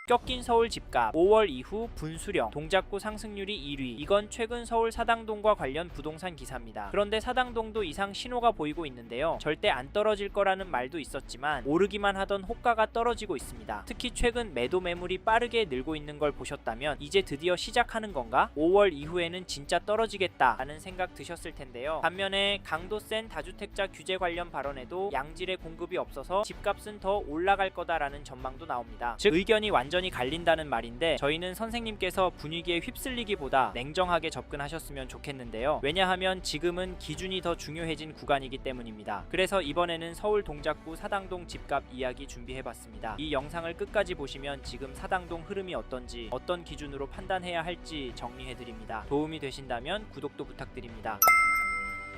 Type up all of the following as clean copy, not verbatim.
꺾인 서울 집값, 5월 이후 분수령, 동작구 상승률이 1위. 이건 최근 서울 사당동과 관련 부동산 기사입니다. 그런데 사당동도 이상 신호가 보이고 있는데요. 절대 안 떨어질 거라는 말도 있었지만 오르기만 하던 호가가 떨어지고 있습니다. 특히 최근 매도 매물이 빠르게 늘고 있는 걸 보셨다면 이제 드디어 시작하는 건가? 5월 이후에는 진짜 떨어지겠다 라는 생각 드셨을 텐데요. 반면에 강도 센 다주택자 규제 관련 발언에도 양질의 공급이 없어서 집값은 더 올라갈 거다라는 전망도 나옵니다. 즉 의견이 완전히 갈린다는 말인데, 저희는 선생님께서 분위기에 휩쓸리기보다 냉정하게 접근하셨으면 좋겠는데요. 왜냐하면 지금은 기준이 더 중요해진 구간이기 때문입니다. 그래서 이번에는 서울 동작구 사당동 집값 이야기 준비해봤습니다. 이 영상을 끝까지 보시면 지금 사당동 흐름이 어떤지, 어떤 기준으로 판단해야 할지 정리해드립니다. 도움이 되신다면 구독도 부탁드립니다.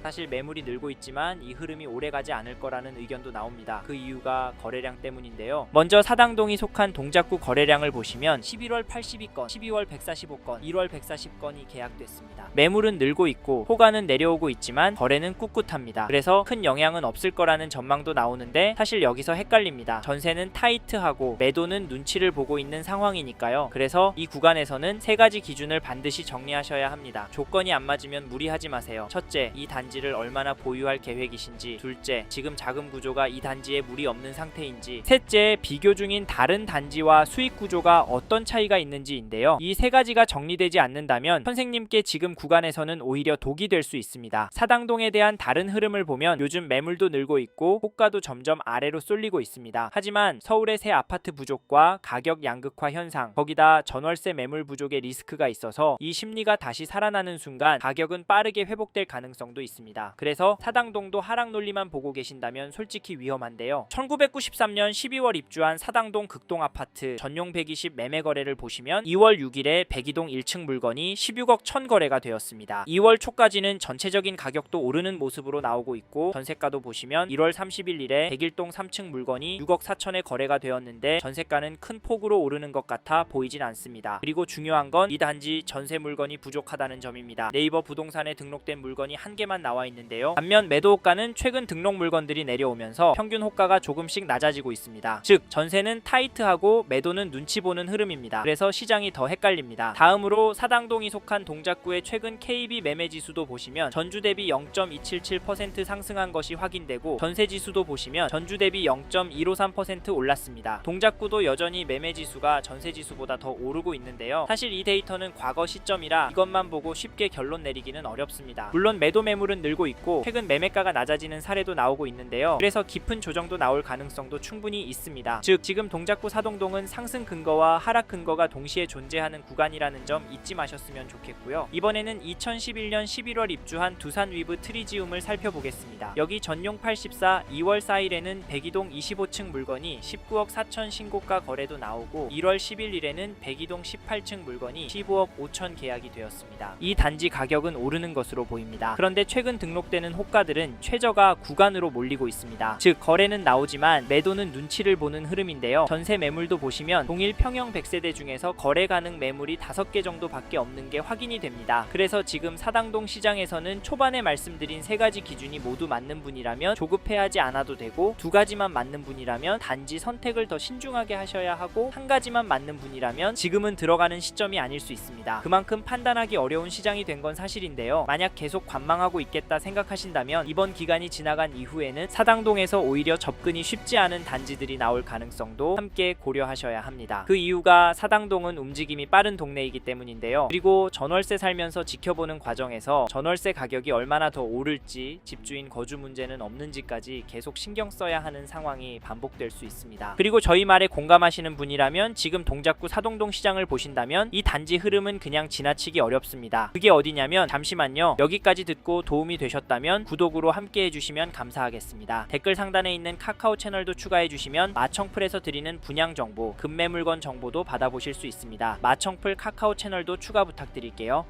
사실 매물이 늘고 있지만 이 흐름이 오래가지 않을 거라는 의견도 나옵니다. 그 이유가 거래량 때문인데요. 먼저 사당동이 속한 동작구 거래량을 보시면 11월 82건, 12월 145건, 1월 140건이 계약됐습니다. 매물은 늘고 있고 호가는 내려오고 있지만 거래는 꿋꿋합니다. 그래서 큰 영향은 없을 거라는 전망도 나오는데, 사실 여기서 헷갈립니다. 전세는 타이트하고 매도는 눈치를 보고 있는 상황이니까요. 그래서 이 구간에서는 세 가지 기준을 반드시 정리하셔야 합니다. 조건이 안 맞으면 무리하지 마세요. 첫째, 이 단지를 얼마나 보유할 계획이신지. 둘째, 지금 자금 구조가 이 단지에 무리 없는 상태인지. 셋째, 비교 중인 다른 단지와 수익 구조가 어떤 차이가 있는지인데요. 이 세 가지가 정리되지 않는다면 선생님께 지금 구간에서는 오히려 독이 될 수 있습니다. 사당동에 대한 다른 흐름을 보면 요즘 매물도 늘고 있고 호가도 점점 아래로 쏠리고 있습니다. 하지만 서울의 새 아파트 부족과 가격 양극화 현상, 거기다 전월세 매물 부족의 리스크가 있어서 이 심리가 다시 살아나는 순간 가격은 빠르게 회복될 가능성도 있습니다. 그래서 사당동도 하락 논리만 보고 계신다면 솔직히 위험한데요. 1993년 12월 입주한 사당동 극동 아파트 전용 120 매매 거래를 보시면 2월 6일에 102동 1층 물건이 16억 1000 거래가 되었습니다. 2월 초까지는 전체적인 가격도 오르는 모습으로 나오고 있고, 전세가도 보시면 1월 31일에 101동 3층 물건이 6억 4천에 거래가 되었는데 전세가는 큰 폭으로 오르는 것 같아 보이진 않습니다. 그리고 중요한 건 이 단지 전세 물건이 부족하다는 점입니다. 네이버 부동산에 등록된 물건이 한 개만 나와 있는데요. 반면 매도 호가는 최근 등록 물건들이 내려오면서 평균 호가가 조금씩 낮아지고 있습니다. 즉 전세는 타이트하고 매도는 눈치 보는 흐름입니다. 그래서 시장이 더 헷갈립니다. 다음으로 사당동이 속한 동작구의 최근 KB 매매 지수도 보시면 전주 대비 0.277% 상승한 것이 확인되고, 전세 지수도 보시면 전주 대비 0.153% 올랐습니다. 동작구도 여전히 매매 지수가 전세 지수보다 더 오르고 있는데요. 사실 이 데이터는 과거 시점이라 이것만 보고 쉽게 결론 내리기는 어렵습니다. 물론 매도 매물은 늘고 있고 최근 매매가가 낮아지는 사례도 나오고 있는데요. 그래서 깊은 조정도 나올 가능성도 충분히 있습니다. 즉 지금 동작구 사당동은 상승 근거와 하락 근거가 동시에 존재하는 구간이라는 점 잊지 마셨으면 좋겠고요. 이번에는 2011년 11월 입주한 두산 위브 트리지움을 살펴보겠습니다. 여기 전용 84 2월 4일에는 102동 25층 물건이 19억 4천 신고가 거래도 나오고, 1월 11일에는 102동 18층 물건이 15억 5천 계약이 되었습니다. 이 단지 가격은 오르는 것으로 보입니다. 그런데 최근 등록되는 호가들은 최저가 구간으로 몰리고 있습니다. 즉 거래는 나오지만 매도는 눈치를 보는 흐름인데요. 전세 매물도 보시면 동일 평형 100세대 중에서 거래 가능 매물이 5개 정도밖에 없는 게 확인이 됩니다. 그래서 지금 사당동 시장에서는 초반에 말씀드린 세 가지 기준이 모두 맞는 분이라면 조급해하지 않아도 되고, 두 가지만 맞는 분이라면 단지 선택을 더 신중하게 하셔야 하고, 한 가지만 맞는 분이라면 지금은 들어가는 시점이 아닐 수 있습니다. 그만큼 판단하기 어려운 시장이 된 건 사실인데요. 만약 계속 관망하고 있겠다 생각하신다면 이번 기간이 지나간 이후에는 사당동에서 오히려 접근이 쉽지 않은 단지들이 나올 가능성도 함께 고려하셔야 합니다. 그 이유가 사당동은 움직임이 빠른 동네이기 때문인데요. 그리고 전월세 살면서 지켜보는 과정에서 전월세 가격이 얼마나 더 오를지, 집주인 거주 문제는 없는지까지 계속 신경 써야 하는 상황이 반복될 수 있습니다. 그리고 저희 말에 공감하시는 분이라면 지금 동작구 사당동 시장을 보신다면 이 단지 흐름은 그냥 지나치기 어렵습니다. 그게 어디냐면, 잠시만요. 여기까지 듣고 도움이 되셨다면 구독으로 함께 해주시면 감사하겠습니다. 댓글 상단에 있는 카카오 채널도 추가해주시면 마청풀에서 드리는 분양 정보, 급매 물건 정보도 받아보실 수 있습니다. 마청풀 카카오 채널도 추가 부탁드릴게요.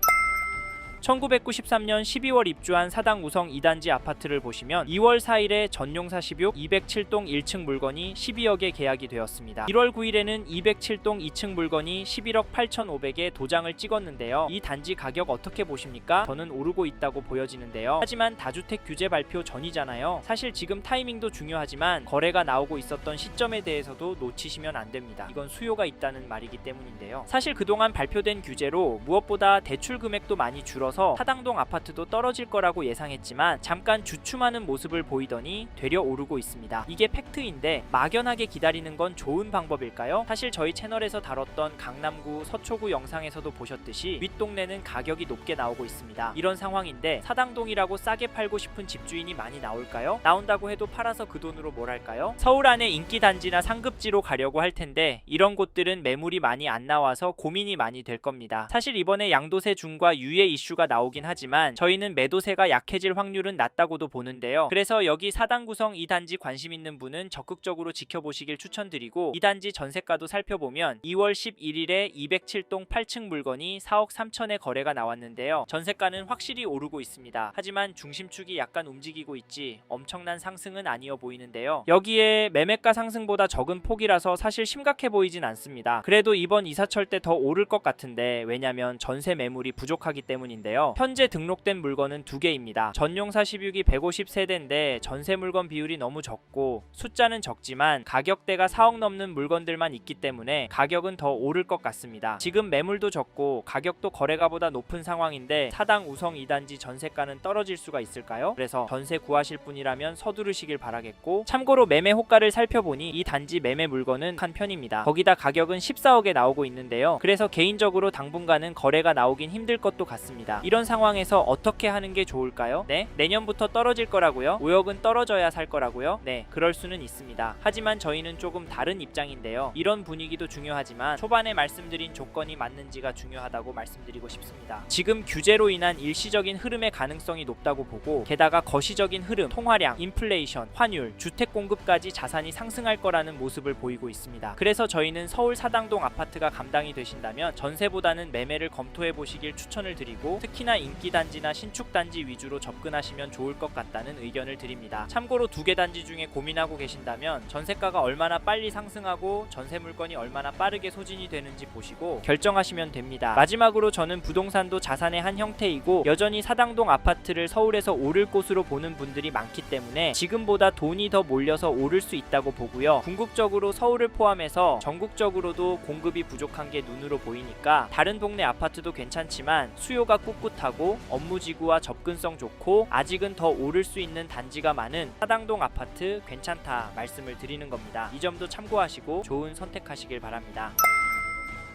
1993년 12월 입주한 사당 우성 2단지 아파트를 보시면 2월 4일에 전용사 16 207동 1층 물건이 12억에 계약이 되었습니다. 1월 9일에는 207동 2층 물건이 11억 8,500에 도장을 찍었는데요. 이 단지 가격 어떻게 보십니까? 저는 오르고 있다고 보여지는데요. 하지만 다주택 규제 발표 전이잖아요. 사실 지금 타이밍도 중요하지만 거래가 나오고 있었던 시점에 대해서도 놓치시면 안 됩니다. 이건 수요가 있다는 말이기 때문인데요. 사실 그동안 발표된 규제로 무엇보다 대출 금액도 많이 줄어서 사당동 아파트도 떨어질 거라고 예상했지만 잠깐 주춤하는 모습을 보이더니 되려 오르고 있습니다. 이게 팩트인데 막연하게 기다리는 건 좋은 방법일까요? 사실 저희 채널에서 다뤘던 강남구, 서초구 영상에서도 보셨듯이 윗동네는 가격이 높게 나오고 있습니다. 이런 상황인데 사당동이라고 싸게 팔고 싶은 집주인이 많이 나올까요? 나온다고 해도 팔아서 그 돈으로 뭘 할까요? 서울 안에 인기 단지나 상급지로 가려고 할 텐데 이런 곳들은 매물이 많이 안 나와서 고민이 많이 될 겁니다. 사실 이번에 양도세 중과 유예 이슈가 나오긴 하지만 저희는 매도세가 약해질 확률은 낮다고도 보는데요. 그래서 여기 사당 구성 2단지 관심 있는 분은 적극적으로 지켜보시길 추천드리고, 이 단지 전세가도 살펴보면 2월 11일에 207동 8층 물건이 4억 3천에 거래가 나왔는데요. 전세가는 확실히 오르고 있습니다. 하지만 중심축이 약간 움직이고 있지 엄청난 상승은 아니어 보이는데요. 여기에 매매가 상승보다 적은 폭이라서 사실 심각해 보이진 않습니다. 그래도 이번 이사철 때 더 오를 것 같은데, 왜냐면 전세 매물이 부족하기 때문인데요. 현재 등록된 물건은 2개입니다. 전용사 16이 150세대인데 전세 물건 비율이 너무 적고 숫자는 적지만 가격대가 4억 넘는 물건들만 있기 때문에 가격은 더 오를 것 같습니다. 지금 매물도 적고 가격도 거래가보다 높은 상황인데 사당 우성 2단지 전세가는 떨어질 수가 있을까요? 그래서 전세 구하실 분이라면 서두르시길 바라겠고, 참고로 매매 호가를 살펴보니 이 단지 매매 물건은 한 편입니다. 거기다 가격은 14억에 나오고 있는데요. 그래서 개인적으로 당분간은 거래가 나오긴 힘들 것도 같습니다. 이런 상황에서 어떻게 하는 게 좋을까요? 네? 내년부터 떨어질 거라고요? 5억은 떨어져야 살 거라고요? 네, 그럴 수는 있습니다. 하지만 저희는 조금 다른 입장인데요. 이런 분위기도 중요하지만 초반에 말씀드린 조건이 맞는지가 중요하다고 말씀드리고 싶습니다. 지금 규제로 인한 일시적인 흐름의 가능성이 높다고 보고, 게다가 거시적인 흐름, 통화량, 인플레이션, 환율, 주택 공급까지 자산이 상승할 거라는 모습을 보이고 있습니다. 그래서 저희는 서울 사당동 아파트가 감당이 되신다면 전세보다는 매매를 검토해 보시길 추천을 드리고, 특히나 인기 단지나 신축 단지 위주로 접근하시면 좋을 것 같다는 의견을 드립니다. 참고로 2개 단지 중에 고민하고 계신다면 전세가가 얼마나 빨리 상승하고 전세 물건이 얼마나 빠르게 소진이 되는지 보시고 결정하시면 됩니다. 마지막으로 저는 부동산도 자산의 한 형태이고 여전히 사당동 아파트를 서울에서 오를 곳으로 보는 분들이 많기 때문에 지금보다 돈이 더 몰려서 오를 수 있다고 보고요. 궁극적으로 서울을 포함해서 전국적으로도 공급이 부족한 게 눈으로 보이니까 다른 동네 아파트도 괜찮지만 수요가 꿋꿋하고 업무지구와 접근성 좋고 아직은 더 오를 수 있는 단지가 많은 사당동 아파트 괜찮다 말씀을 드리는 겁니다. 이 점도 참고하시고 좋은 선택하시길 바랍니다.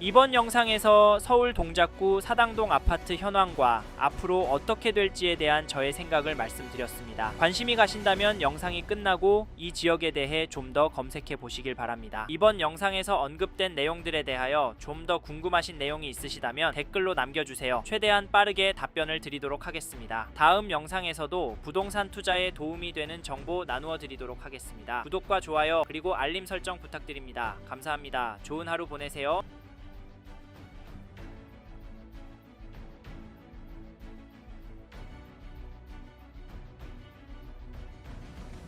이번 영상에서 서울 동작구 사당동 아파트 현황과 앞으로 어떻게 될지에 대한 저의 생각을 말씀드렸습니다. 관심이 가신다면 영상이 끝나고 이 지역에 대해 좀 더 검색해 보시길 바랍니다. 이번 영상에서 언급된 내용들에 대하여 좀 더 궁금하신 내용이 있으시다면 댓글로 남겨주세요. 최대한 빠르게 답변을 드리도록 하겠습니다. 다음 영상에서도 부동산 투자에 도움이 되는 정보 나누어 드리도록 하겠습니다. 구독과 좋아요 그리고 알림 설정 부탁드립니다. 감사합니다. 좋은 하루 보내세요.